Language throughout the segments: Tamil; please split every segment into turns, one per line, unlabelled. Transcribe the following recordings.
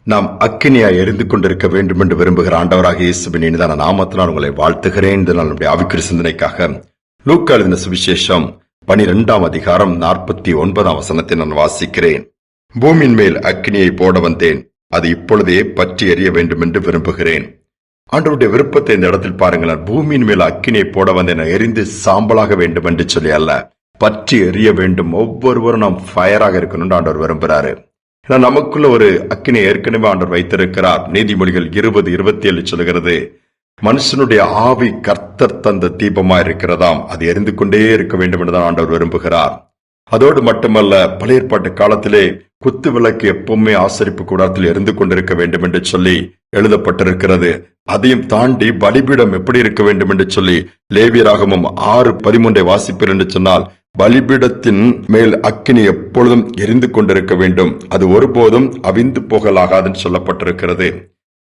நாம் அக்கினியாய் எரிந்து கொண்டிருக்க வேண்டும் என்று விரும்புகிற ஆண்டவராக இயேசுவின் இனிதான நாமத்தினால் உங்களை வாழ்த்துகிறேன். இந்த நாளுடைய ஆவிக்குரிய சிந்தனைக்காக லூக்கா எழுதின சுவிசேஷம் 12ஆம் அதிகாரம் 49ஆம் வசனத்தை நான் வாசிக்கிறேன். பூமியின் மேல் அக்கினியை போட வந்தேன், அது இப்பொழுதே பற்றி எரிய வேண்டும் என்று விரும்புகிறேன். ஆண்டவருடைய விருப்பத்தை இந்த இடத்தில் பாருங்கள். பூமியின் மேல் அக்கினியை போட வந்தேன், எரிந்து சாம்பலாக வேண்டும் என்று சொல்லி அல்ல, பற்றி எரிய வேண்டும். ஒவ்வொருவரும் நாம் ஃபயராக இருக்கணும் ஆண்டவர் விரும்புகிறாரு. நமக்குள்ள ஒரு அக்கினி ஏற்கனவே ஆண்டவர் வைத்திருக்கிறார். நீதிமொழிகள் 20:27 சொல்கிறது, மனுஷனுடைய ஆவி கர்த்தர் தந்த தீபமா இருக்கிறதாம், அது எரிந்து கொண்டே இருக்க வேண்டும் என்றுதான் ஆண்டவர் விரும்புகிறார். அதோடு மட்டுமல்ல, பழைய ஏற்பாட்டு காலத்திலே குத்து விளக்கு எப்பவுமே ஆசரிப்பு கூடத்தில் எரிந்து கொண்டிருக்க வேண்டும் என்று சொல்லி எழுதப்பட்டிருக்கிறது. அதையும் தாண்டி பலிபீடம் எப்படி இருக்க வேண்டும் என்று சொல்லி லேவியராகமம் 6:13 வாசிப்பீர் என்று சொன்னால், பலிபீடத்தின் மேல் அக்கினி எப்பொழுதும் எரிந்து கொண்டிருக்க வேண்டும், அது ஒருபோதும் அவிந்து போகலாகாதுன்னு சொல்லப்பட்டிருக்கிறது.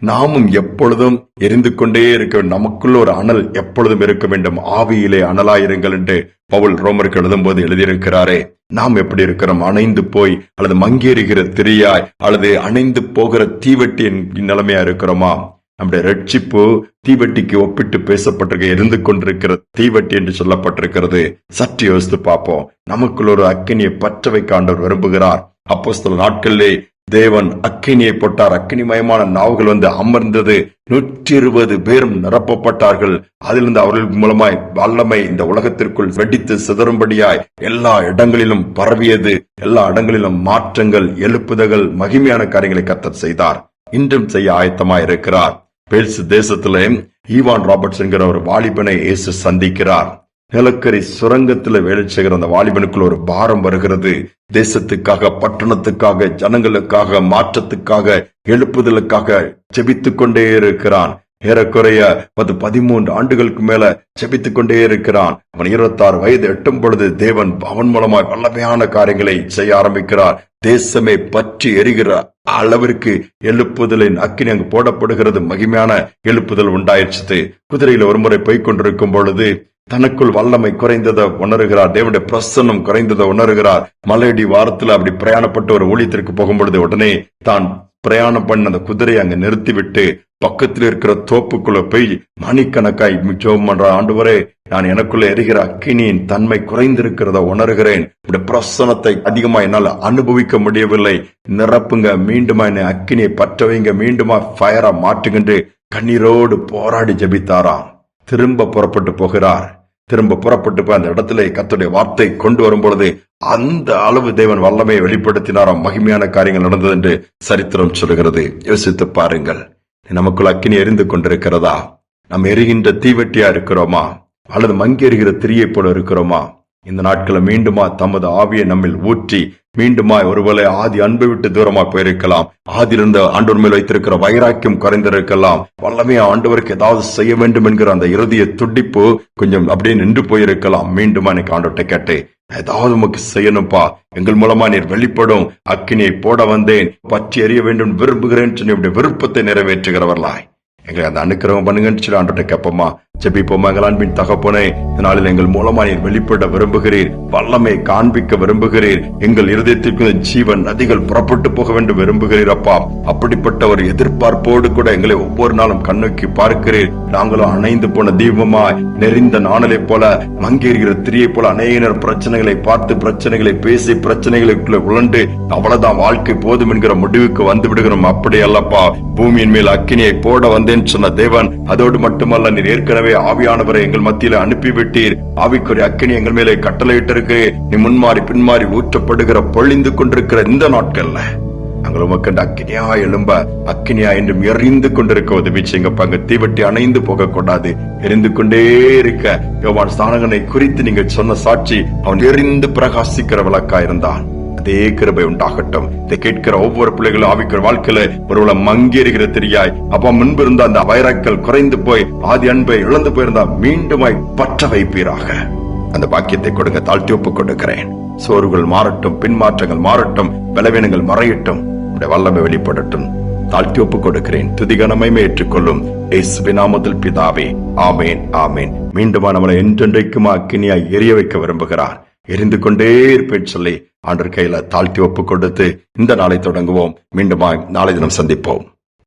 நாமும் எப்பொழுதும் எரிந்து கொண்டே இருக்க வேண்டும். நமக்குள்ள ஒரு அனல் எப்பொழுதும் இருக்க வேண்டும். ஆவியிலே அனலாயிருங்கள் என்று பவுல் ரோமருக்கு எழுதும் போது எழுதியிருக்கிறாரே. நாம் எப்படி இருக்கிறோம்? அணைந்து போய் அல்லது மங்கேறுகிற திரியாய் அல்லது அணைந்து போகிற தீவெட்டியின் நிலைமையா இருக்கிறோமா? நம்முடைய ரட்சிப்பு தீவெட்டிக்கு ஒப்பிட்டு பேசப்பட்டிருக்க, எரிந்து கொண்டிருக்கிற தீவெட்டி என்று சொல்லப்பட்டிருக்கிறது. சற்று யோசித்து பார்ப்போம். நமக்குள்ள ஒரு அக்கினியை பற்ற வைக்க ஆண்டவர் விரும்புகிறார். அப்போஸ்தலர் நாட்களிலே தேவன் அக்கினியை போட்டார். அக்கினிமயமான நாவுகள் வந்து அமர்ந்தது. 120 பேரும் நிரப்பப்பட்டார்கள். அதிலிருந்து அவர்கள் மூலமாய் வல்லமை இந்த உலகத்திற்குள் வெடித்து சிதறும்படியாய் எல்லா இடங்களிலும் பரவியது. எல்லா இடங்களிலும் மாற்றங்கள், எழுப்புதல்கள், மகிமையான காரியங்களை கர்த்தர் செய்தார். இன்றும் செய்ய ஆயத்தமாய் இருக்கிறார். பேல்ஸ் தேசத்திலே ஈவான் ராபர்ட்ஸ் என்கிற ஒரு வாலிபனை இயேசு சந்திக்கிறார். நிலக்கரி சுரங்கத்தில் வேலை செய்கிற அந்த வாலிபனுக்குள் ஒரு பாரம் வருகிறது. தேசத்துக்காக, பட்டணத்துக்காக, ஜனங்களுக்காக, மாற்றத்துக்காக, எழுப்புதலுக்காக ஜெபித்துக் கொண்டே இருக்கிறான். ஏறக்குறைய 13 ஆண்டுகளுக்கு மேல ஜெபித்துக் கொண்டே இருக்கிறான். அவன் 26 வயது எட்டும் பொழுது தேவன் அவன் மூலமாய் வல்லமையான காரியங்களை செய்ய ஆரம்பிக்கிறார். தேசமே பற்றி எரிகிற அளவிற்கு எழுப்புதலின் அக்கினி அங்கு போடப்படுகிறது. மகிமையான எழுப்புதல் உண்டாயிடுச்சு. குதிரையில ஒருமுறை போய்க் கொண்டிருக்கும் பொழுது தனக்குள் வல்லமை குறைந்ததை உணர்கிறார். தேவனுடைய பிரசன்னம் குறைந்ததை உணர்கிறார். மலையடி வாரத்துல அப்படி பிரயாணப்பட்டு ஒரு ஊழியத்திற்கு போகும் பொழுது உடனே தான் பிரயாணம் பண்ண அந்த குதிரையை அங்க நிறுத்திவிட்டு பக்கத்தில் இருக்கிற தோப்புக்குள்ள போய் மணிக்கணக்காய் ஜெபம் பண்ற, ஆண்டவரே, நான் எனக்குள்ள எரிகிற அக்கினியின் தன்மை குறைந்திருக்கிறத உணர்கிறேன். இந்த பிரசனத்தை அதிகமா என்னால் அனுபவிக்க முடியவில்லை, நிரப்புங்க, மீண்டுமா என்னை அக்கினியை பற்ற வைங்க, மீண்டுமா ஃபயரா மாற்றுகின்ற கண்ணீரோடு போராடி ஜெபித்தாராம். திரும்ப புறப்பட்டு போகிறார். திரும்ப புறப்பட்டு போய் அந்த இடத்துல கர்த்தருடைய வார்த்தை கொண்டு வரும் பொழுது அந்த அளவு தேவன் வல்லமையை வெளிப்படுத்தினாராம். மகிமையான காரியங்கள் நடந்தது என்று சரித்திரம் சொல்கிறது. யோசித்து பாருங்கள். நமக்குள் அக்கினி எரிந்து கொண்டிருக்கிறதா? நாம் எரிகின்ற தீவெட்டியா இருக்கிறோமா? அல்லது மங்கி எரிகிற திரியை போல இருக்கிறோமா? இந்த நாட்களை மீண்டுமா தமது ஆவியை நம்மில் ஊற்றி மீண்டுமா ஒருவேளை ஆதி அன்பை விட்டு தூரமா போயிருக்கலாம். ஆதியிலிருந்து ஆண்டவர் மேல் வைத்திருக்கிற வைராக்கியம் குறைந்திருக்கலாம். வல்லமையா ஆண்டவருக்கு ஏதாவது செய்ய வேண்டும் என்கிற அந்த இறுதிய துடிப்பு கொஞ்சம் அப்படியே நின்று போயிருக்கலாம். மீண்டுமா எனக்கு ஆண்டவர்கிட்ட கேட்டேன், ஏதாவது உமக்கு செய்யணும்பா, எங்கள் மூலமா நீர் வெளிப்படும், அக்கினியை போட வந்தேன், பற்றி எறிய வேண்டும் விரும்புகிறேன் சொன்ன விருப்பத்தை நிறைவேற்றுகிறவர்களாய் எங்களை அந்த அனுக்கிரகம் பண்ணுங்கன்னு சொல்லி ஆண்டவர்கிட்ட கேட்போமா? ஜெபிப்போமா? எங்கள் அன்பின் தகப்பனே, இதனால எங்கள் மூலமா நீர் வெளிப்பட விரும்புகிறீர், வல்லமை காண்பிக்க விரும்புகிறீர், எங்கள் இருதயத்திற்கு ஜீவன் நதிகள் புறப்பட்டு போக வேண்டும் விரும்புகிறீர் அப்பா. அப்படிப்பட்ட ஒரு எதிர்பார்ப்போடு கூட எங்களை ஒவ்வொரு நாளும் கண்ணோக்கி பார்க்கிறீர். நாங்களும் அணைந்து போன தீபமாய், நெறிந்த நாணலை போல, மங்கேறுகிற திரியை போல அநேகர் பிரச்சனைகளை பார்த்து, பிரச்சனைகளை பேசி, பிரச்சனைகளுக்குள்ள உழண்டு அவ்வளவுதான் வாழ்க்கை போதும் என்கிற முடிவுக்கு வந்து விடுகிறோம். அப்படி அல்லப்பா, பூமியின் மேல் அக்கினியை போட வந்தேன் சொன்ன தேவன், அதோடு மட்டுமல்ல, நீர் ஏற்கனவே ஆவியானவரை எங்கள் மத்தியில அனுப்பிவிட்டீர். ஆவிக்குரிய அக்கினி எங்கள் மேலே கட்டளையிட்டிருக்கு. நீ முன்மாறி பின்மாறி ஊற்றப்படுகிற, பொழிந்து கொண்டிருக்கிற இந்த நாட்கள்ல நாங்கள் உமக்கு அக்கினியா எழும்ப, அக்கினியா என்றும் எரிந்து கொண்டிருக்க உதவி செய்யுங்கப்பா. அங்க தீவட்டி அணைந்து போக கூடாது, எரிந்து கொண்டே இருக்க. யோவான் ஸ்நானகனை குறித்து நீங்கள் சொன்ன சாட்சி, அவன் எரிந்து பிரகாசிக்கிற விளக்கா இருந்தான். அதே கிருபை உண்டாகட்டும். இதை கேட்கிற ஒவ்வொரு பிள்ளைகளும் ஆவிக்கிற வாழ்க்கையில ஒருவேளை மங்கேறுகிற தெரியாய், அப்ப முன்பு இருந்த அந்த வைராக்கள் குறைந்து போய் ஆதி அன்பை இழந்து போயிருந்தா மீண்டுமாய் பற்ற வைப்பீராக. அந்த பாக்கியத்தை கொடுங்க. தாழ்த்தி ஒப்பு கொடுக்கிறேன். சோறுகள் மாறட்டும், பின்மாற்றங்கள் மாறட்டும், பலவீனங்கள் மறையட்டும், வல்லமை வெளிப்படட்டும். தாழ்த்தி ஒப்பு கொடுக்கிறேன். துதிகனமையுமே ஏற்றுக்கொள்ளும் இயேசுவின் நாமத்தில் பிதாவே, ஆமேன், ஆமேன். மீண்டுமா நம்மளை என்றென்றைக்குமா அக்கினியாய் எரிய வைக்க விரும்புகிறார். எரிந்து கொண்டே இருப்பேன் சொல்லி ஆண்டவர் கையில தாழ்த்தி ஒப்பு கொடுத்து இந்த நாளை தொடங்குவோம். மீண்டுமாய் நாளை தினம் சந்திப்போம்.